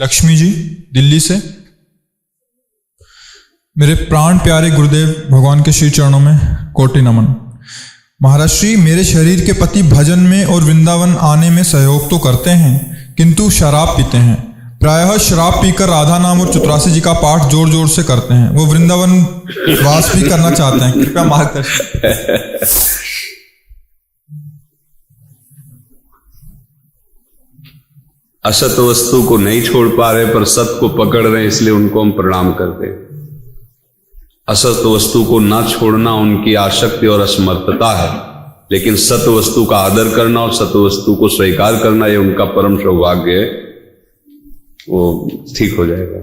लक्ष्मी जी दिल्ली से। मेरे प्राण प्यारे गुरुदेव भगवान के श्री चरणों में कोटि नमन। महाराज श्री, मेरे शरीर के पति भजन में और वृंदावन आने में सहयोग तो करते हैं किंतु शराब पीते हैं। प्रायः शराब पीकर राधा नाम और चतुरासी जी का पाठ जोर जोर से करते हैं। वो वृंदावन वास भी करना चाहते हैं, कृपया मार्गदर्शन। असत वस्तु को नहीं छोड़ पा रहे पर सत को पकड़ रहे हैं, इसलिए उनको हम प्रणाम करते हैं। असत वस्तु को ना छोड़ना उनकी आसक्ति और असमर्थता है, लेकिन सत वस्तु का आदर करना और सत वस्तु को स्वीकार करना ये उनका परम सौभाग्य है। वो ठीक हो जाएगा,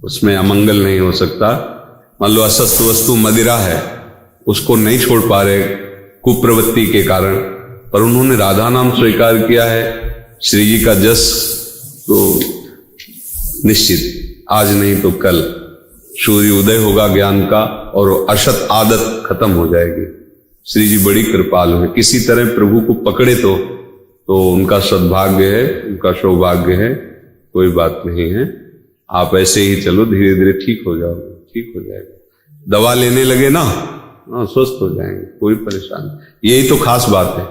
उसमें अमंगल नहीं हो सकता। मान लो असत वस्तु मदिरा है, उसको नहीं छोड़ पा रहे कुप्रवृत्ति के कारण, पर उन्होंने राधा नाम स्वीकार किया है, श्री जी का जस, तो निश्चित आज नहीं तो कल सूर्य उदय होगा ज्ञान का और असत आदत खत्म हो जाएगी। श्री जी बड़ी कृपालु है, किसी तरह प्रभु को पकड़े तो उनका सद्भाग्य है, उनका सौभाग्य है, कोई बात नहीं है। आप ऐसे ही चलो, धीरे धीरे ठीक हो जाओगे, ठीक हो जाएगा। दवा लेने लगे ना, स्वस्थ हो जाएंगे, कोई परेशानी। यही तो खास बात है,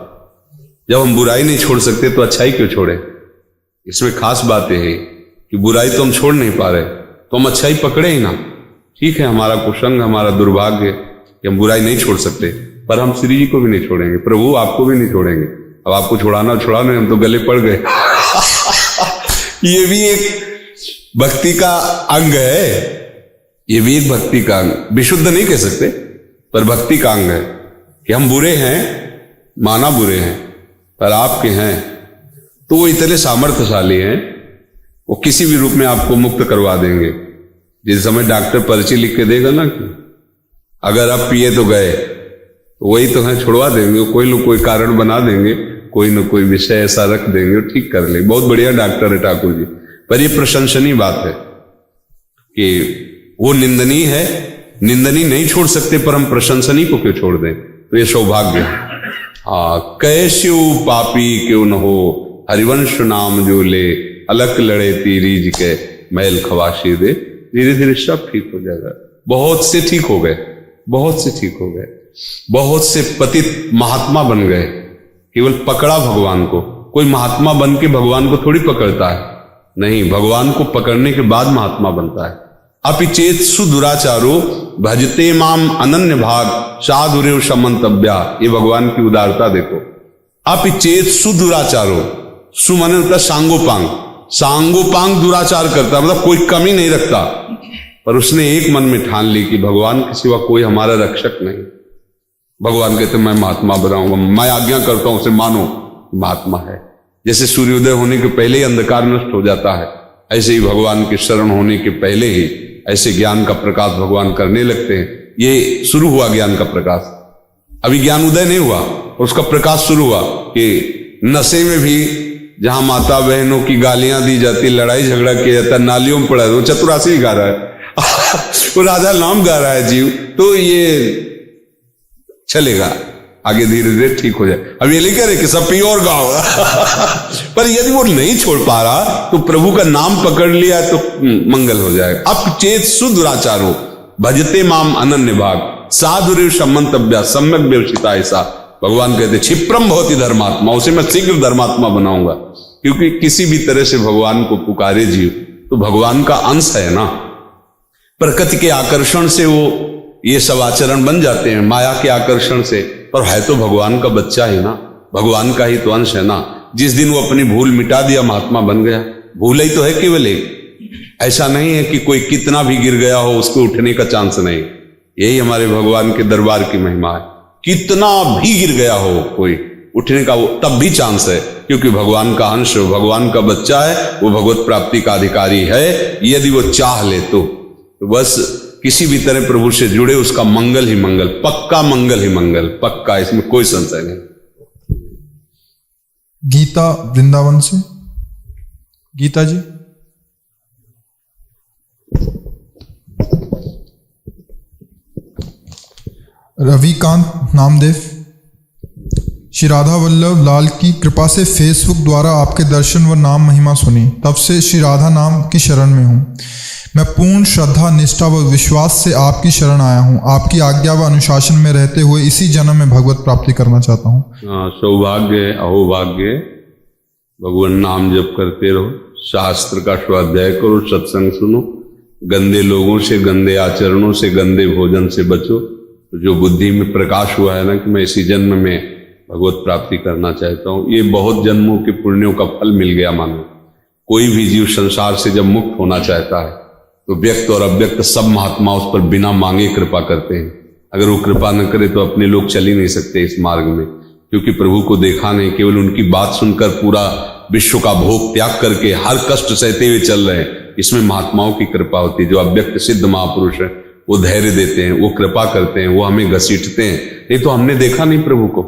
जब हम बुराई नहीं छोड़ सकते तो अच्छाई क्यों छोड़े। इसमें खास बात यह है कि बुराई तो हम छोड़ नहीं पा रहे, तो हम अच्छाई पकड़े ही ना। ठीक है, हमारा कुसंग, हमारा दुर्भाग्य कि हम बुराई नहीं छोड़ सकते, पर हम श्री जी को भी नहीं छोड़ेंगे, प्रभु आपको भी नहीं छोड़ेंगे। अब आपको छुड़ाना, हम तो गले पड़ गए। ये भी एक भक्ति का अंग है, ये भी एक भक्ति का अंग, विशुद्ध नहीं कह सकते पर भक्ति का अंग है कि हम बुरे हैं, माना बुरे हैं, पर आपके हैं तो वो इतने सामर्थ्यशाली हैं, वो किसी भी रूप में आपको मुक्त करवा देंगे। जिस समय डॉक्टर पर्ची लिख के देगा ना कि अगर आप पिए तो गए, तो वही तो है, छुड़वा देंगे, कोई न कोई कारण बना देंगे, कोई न कोई विषय ऐसा रख देंगे, ठीक कर ले। बहुत बढ़िया डॉक्टर है ठाकुर जी। पर ये प्रशंसनीय बात है कि वो निंदनीय है, निंदनीय नहीं छोड़ सकते, पर हम प्रशंसनीय को क्यों छोड़ दें, तो ये सौभाग्य है। हाँ, कैस्यु पापी क्यों न हो, हरिवंश नाम जो ले, अलक लड़े तीरीज के, मैल खवाशी दे। धीरे धीरे सब ठीक हो जाएगा। बहुत से ठीक हो गए, बहुत से ठीक हो गए, बहुत से पतित महात्मा बन गए, केवल पकड़ा भगवान को। कोई महात्मा बन के भगवान को थोड़ी पकड़ता है, नहीं, भगवान को पकड़ने के बाद महात्मा बनता है। अपिचेत सुदुराचारो भजते माम अनन्य भाग, साधुरेव समंतव्या। ये भगवान की उदारता देखो। अपिचेत सुदुराचारो, सु माने होता सांगोपांग, सांगोपांग दुराचार करता, मतलब कोई कमी नहीं रखता, पर उसने एक मन में ठान ली कि भगवान के सिवा कोई हमारा रक्षक नहीं। भगवान कहते मैं महात्मा बनाऊंगा, मैं आज्ञा करता हूं, उसे मानो, महात्मा है। जैसे सूर्योदय होने के पहले ही अंधकार नष्ट हो जाता है, ऐसे ही भगवान की शरण होने के पहले ही ऐसे ज्ञान का प्रकाश भगवान करने लगते हैं। ये शुरू हुआ ज्ञान का प्रकाश, अभी ज्ञान उदय नहीं हुआ, उसका प्रकाश शुरू हुआ कि नशे में भी जहां माता बहनों की गालियां दी जाती, लड़ाई झगड़ा किया जाता, नालियों में पड़ा है, वो चतुरासी गा रहा है वो राधा नाम गा रहा है जीव, तो ये चलेगा आगे, धीरे धीरे ठीक हो जाए। अब ये नहीं कह रहे कि सब पियो और गाओ पर यदि वो नहीं छोड़ पा रहा तो प्रभु का नाम पकड़ लिया तो मंगल हो जाएगा। अब चेत सुदुराचारो भजते माम अनन्य भाग, साधुरेव सम्मंतव्या सम्यक व्यवसिता। ऐसा भगवान कहते क्षिप्रम भवति धर्मात्मा, उसे मैं शीघ्र धर्मात्मा बनाऊंगा। क्योंकि किसी भी तरह से भगवान को पुकारे जीव तो भगवान का अंश है ना, प्रकृति के आकर्षण से वो ये सब आचरण बन जाते हैं, माया के आकर्षण से, पर है तो भगवान का बच्चा ही ना, भगवान का ही तो अंश है ना। जिस दिन वो अपनी भूल मिटा दिया महात्मा बन गया। भूल ही तो है केवल एक, ऐसा नहीं है कि कोई कितना भी गिर गया हो उसको उठने का चांस नहीं। यही हमारे भगवान के दरबार की महिमा है, कितना भी गिर गया हो कोई, उठने का वो तब भी चांस है, क्योंकि भगवान का अंश, भगवान का बच्चा है, वो भगवत प्राप्ति का अधिकारी है यदि वो चाह ले तो बस किसी भी तरह प्रभु से जुड़े, उसका मंगल ही मंगल, पक्का मंगल ही मंगल, पक्का, इसमें कोई संशय नहीं। गीता वृंदावन से, गीता जी। रविकांत नामदेव। श्री राधा वल्लभ लाल की कृपा से फेसबुक द्वारा आपके दर्शन व नाम महिमा सुनी, तब से श्री राधा नाम की शरण में हूँ। मैं पूर्ण श्रद्धा, निष्ठा व विश्वास से आपकी शरण आया हूँ। आपकी आज्ञा व अनुशासन में रहते हुए इसी जन्म में भगवत प्राप्ति करना चाहता हूँ। सौभाग्य अहोभाग्य, भगवान नाम जप करते रहो, शास्त्र का स्वाध्याय करो, सत्संग सुनो, गंदे लोगों से, गंदे आचरणों से, गंदे भोजन से बचो। जो बुद्धि में प्रकाश हुआ है ना कि मैं इसी जन्म में भगवत प्राप्ति करना चाहता हूँ, ये बहुत जन्मों के पुण्यों का फल मिल गया। मानो कोई भी जीव संसार से जब मुक्त होना चाहता है तो व्यक्त और अव्यक्त सब महात्मा उस पर बिना मांगे कृपा करते हैं। अगर वो कृपा न करे तो अपने लोग चल ही नहीं सकते इस मार्ग में, क्योंकि प्रभु को देखा नहीं, केवल उनकी बात सुनकर पूरा विश्व का भोग त्याग करके हर कष्ट सहते हुए चल रहे हैं। इसमें महात्माओं की कृपा होती है। जो अव्यक्त सिद्ध महापुरुष है वो धैर्य देते हैं, वो कृपा करते हैं, वो हमें घसीटते हैं। नहीं तो हमने देखा नहीं प्रभु को,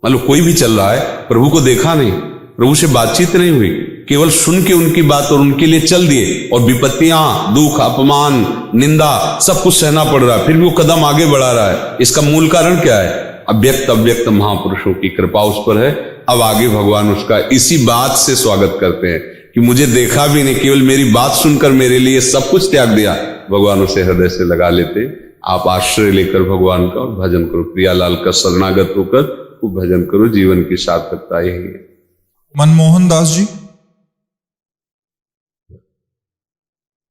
मतलब कोई भी चल रहा है, प्रभु को देखा नहीं, प्रभु से बातचीत नहीं हुई, केवल सुन के उनकी बात और उनके लिए चल दिए, और विपत्तियां, दुख, अपमान, निंदा सब कुछ सहना पड़ रहा है, फिर भी वो कदम आगे बढ़ा रहा है। इसका मूल कारण क्या है? अव्यक्त अव्यक्त महापुरुषों की कृपा उस पर है। अब आगे भगवान उसका इसी बात से स्वागत करते हैं कि मुझे देखा भी नहीं, केवल मेरी बात सुनकर मेरे लिए सब कुछ त्याग दिया। भगवान उसे हृदय से लगा लेते। आप आश्रय लेकर भगवान का और भजन करो, प्रियालाल का शरणागत होकर वो भजन करो, जीवन की सार्थकता यही है। मनमोहन दास जी,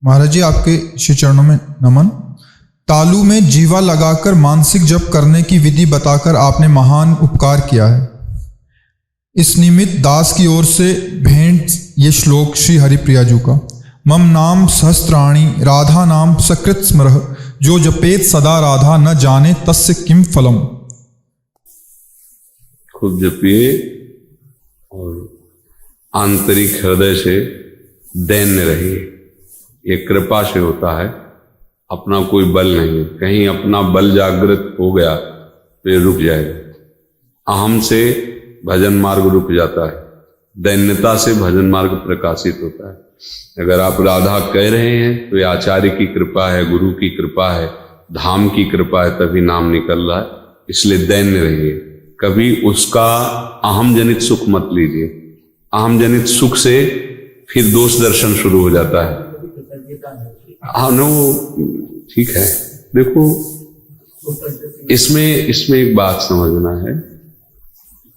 महाराज जी आपके श्री चरणों में नमन। तालू में जीवा लगाकर मानसिक जप करने की विधि बताकर आपने महान उपकार किया है। इस निमित्त दास की ओर से भेंट ये श्लोक श्री हरिप्रिया जी का। मम नाम सहस्त्राणी राधा नाम सकृत स्मरः, जो जपेत सदा राधा न जाने तस्य किम फलम। खूब जपिए और आंतरिक हृदय से दैन्य रहिए। ये कृपा से होता है, अपना कोई बल नहीं। कहीं अपना बल जागृत हो गया तो ये रुक जाएगा। अहम से भजन मार्ग रुक जाता है, दैन्यता से भजन मार्ग प्रकाशित होता है। अगर आप राधा कह रहे हैं तो ये आचार्य की कृपा है, गुरु की कृपा है, धाम की कृपा है, तभी नाम निकल रहा है। इसलिए दैन्य रहिए, कभी उसका अहम जनित सुख मत लीजिए। अहम जनित सुख से फिर दोष दर्शन शुरू हो जाता है। हाँ नो, ठीक है। देखो इसमें एक बात समझना है,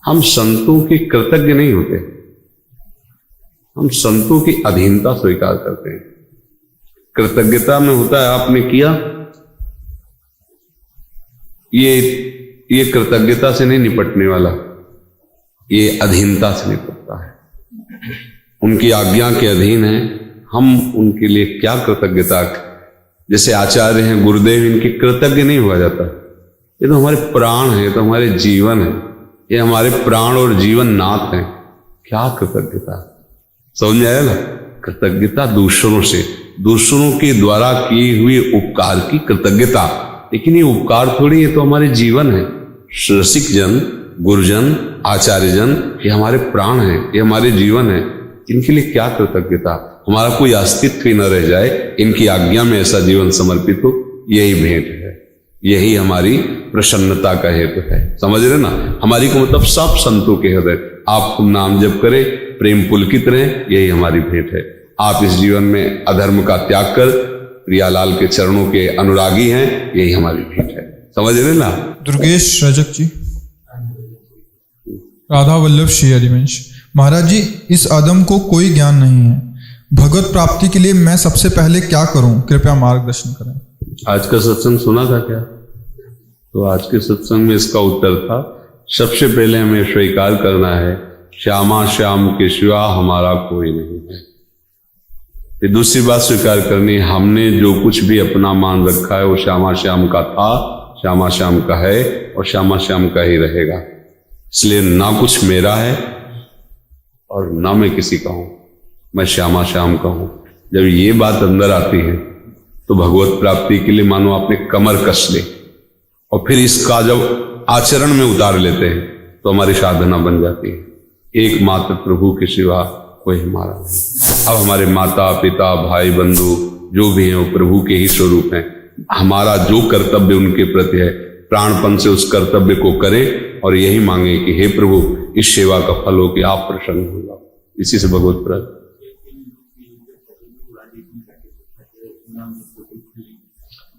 हम संतों के कृतज्ञ नहीं होते, हम संतों की अधीनता स्वीकार करते हैं। कृतज्ञता में होता है आपने किया, ये कृतज्ञता से नहीं निपटने वाला, ये अधीनता से निपटता है। उनकी आज्ञा के अधीन है, हम उनके लिए क्या कृतज्ञता। जैसे आचार्य हैं, गुरुदेव, इनके कृतज्ञ नहीं हुआ जाता। ये तो हमारे प्राण है, ये तो हमारे जीवन है, ये हमारे प्राण और जीवन नाथ हैं। क्या कृतज्ञता, समझ में आया ना? कृतज्ञता दूसरों से, दूसरों के द्वारा किए हुए उपकार की कृतज्ञता। लेकिन ये उपकार थोड़ी, ये तो हमारे जीवन है। रसिक जन, गुरुजन, आचार्यजन, ये हमारे प्राण हैं, ये हमारे जीवन है। इनके लिए क्या कृतज्ञता, हमारा कोई अस्तित्व ही न रह जाए, इनकी आज्ञा में ऐसा जीवन समर्पित हो, यही भेंट है, यही हमारी प्रसन्नता का हेतु है। समझ रहे ना? हमारी को मतलब सब संतों के हृदय आप नाम जप करें, प्रेम पुलकित रहे, यही हमारी भेंट है। आप इस जीवन में अधर्म का त्याग कर प्रियालाल के चरणों के अनुरागी हैं, यही हमारी भेंट है। समझ रहे ना? दुर्गेश रजक जी, राधा वल्लभ श्री हरिवंश। महाराज जी, इस अदम को कोई ज्ञान नहीं है, भगवत प्राप्ति के लिए मैं सबसे पहले क्या करूं, कृपया मार्गदर्शन करें। आज का सत्संग सुना था क्या? तो आज के सत्संग में इसका उत्तर था, सबसे पहले हमें स्वीकार करना है श्यामा श्याम के सिवा हमारा कोई नहीं है। फिर दूसरी बात स्वीकार करनी, हमने जो कुछ भी अपना मान रखा है वो श्यामा श्याम का था, श्यामा श्याम का है और श्यामा श्याम का ही रहेगा। इसलिए ना कुछ मेरा है और ना मैं किसी का हूं, मैं श्यामा श्याम का हूं। जब ये बात अंदर आती है तो भगवत प्राप्ति के लिए मानो आपने कमर कस ली और फिर इसका जब आचरण में उतार लेते हैं तो हमारी साधना बन जाती है। एकमात्र प्रभु के सिवा कोई हमारा नहीं। अब हमारे माता पिता भाई बंधु जो भी हैं वो प्रभु के ही स्वरूप हैं। हमारा जो कर्तव्य उनके प्रति है प्राणपन से उस कर्तव्य को करे और यही मांगे कि हे प्रभु इस सेवा का फल हो कि आप प्रसन्न हो जाओ। इसी से भगवत प्राप्ति।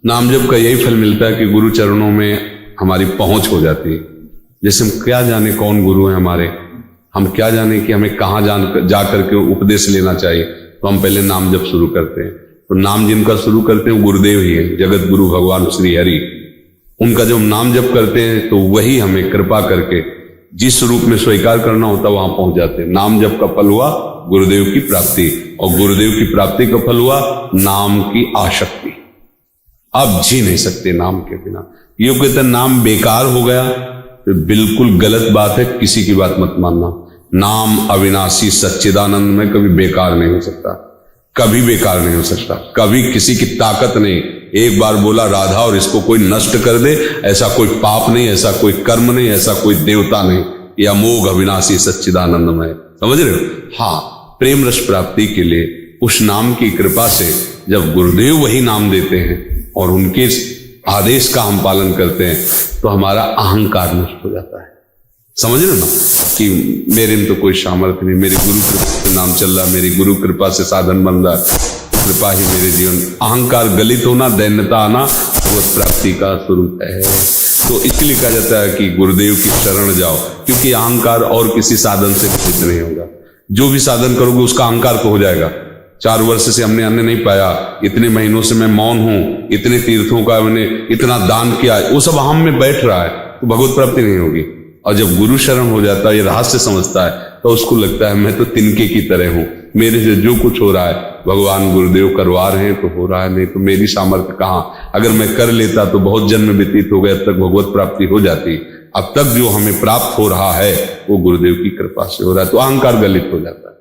नाम जप का यही फल मिलता है कि गुरु चरणों में हमारी पहुंच हो जाती है। जैसे हम क्या जाने कौन गुरु है हमारे, हम क्या जाने कि हमें कहाँ जा करके उपदेश लेना चाहिए, तो हम पहले नाम जप शुरू करते हैं। तो नाम जिनका शुरू करते हैं वो गुरुदेव ही है, जगत गुरु भगवान श्री हरि। उनका जब हम नाम जप करते हैं तो वही हमें कृपा करके जिस रूप में स्वीकार करना होता वहां पहुंच जाते हैं। नाम जप का फल हुआ गुरुदेव की प्राप्ति, और गुरुदेव की प्राप्ति का फल हुआ नाम की आसक्ति। अब जी नहीं सकते नाम के बिना। ये कहते हैं नाम बेकार हो गया, तो बिल्कुल गलत बात है, किसी की बात मत मानना। नाम अविनाशी सच्चिदानंद में कभी बेकार नहीं हो सकता, कभी बेकार नहीं हो सकता, कभी किसी की ताकत नहीं। एक बार बोला राधा और इसको कोई नष्ट कर दे, ऐसा कोई पाप नहीं, ऐसा कोई कर्म नहीं, ऐसा कोई देवता नहीं। यह अमोघ अविनाशी सच्चिदानंदमय, समझ रहे हो। हाँ, प्रेम रस प्राप्ति के लिए उस नाम की कृपा से जब गुरुदेव वही नाम देते हैं और उनके आदेश का हम पालन करते हैं तो हमारा अहंकार नष्ट हो जाता है। समझ रहे ना कि मेरे में तो कोई सामर्थ्य नहीं, मेरी गुरु कृपा से नाम चल रहा, मेरी गुरु कृपा से साधन बन रहा, कृपा ही मेरे जीवन। अहंकार गलित होना, दैन्यता आना भगवत प्राप्ति का स्वरूप है। तो इसलिए कहा जाता है कि गुरुदेव की शरण जाओ, क्योंकि अहंकार और किसी साधन से विकसित नहीं होगा। जो भी साधन करोगे उसका अहंकार तो हो जाएगा। 4 वर्ष से हमने अन्न नहीं पाया, इतने महीनों से मैं मौन हूं, इतने तीर्थों का मैंने इतना दान किया, वो सब हम में बैठ रहा है, तो भगवत प्राप्ति नहीं होगी। और जब गुरु शरण हो जाता है, ये रहस्य समझता है, तो उसको लगता है मैं तो तिनके की तरह हूं, मेरे से जो कुछ हो रहा है भगवान गुरुदेव करवा रहे हैं तो हो रहा है, नहीं तो मेरी सामर्थ्य कहाँ। अगर मैं कर लेता तो बहुत जन्म व्यतीत हो गए, अब तक भगवत प्राप्ति हो जाती। अब तक जो हमें प्राप्त हो रहा है वो गुरुदेव की कृपा से हो रहा है, तो अहंकार गलित हो जाता है।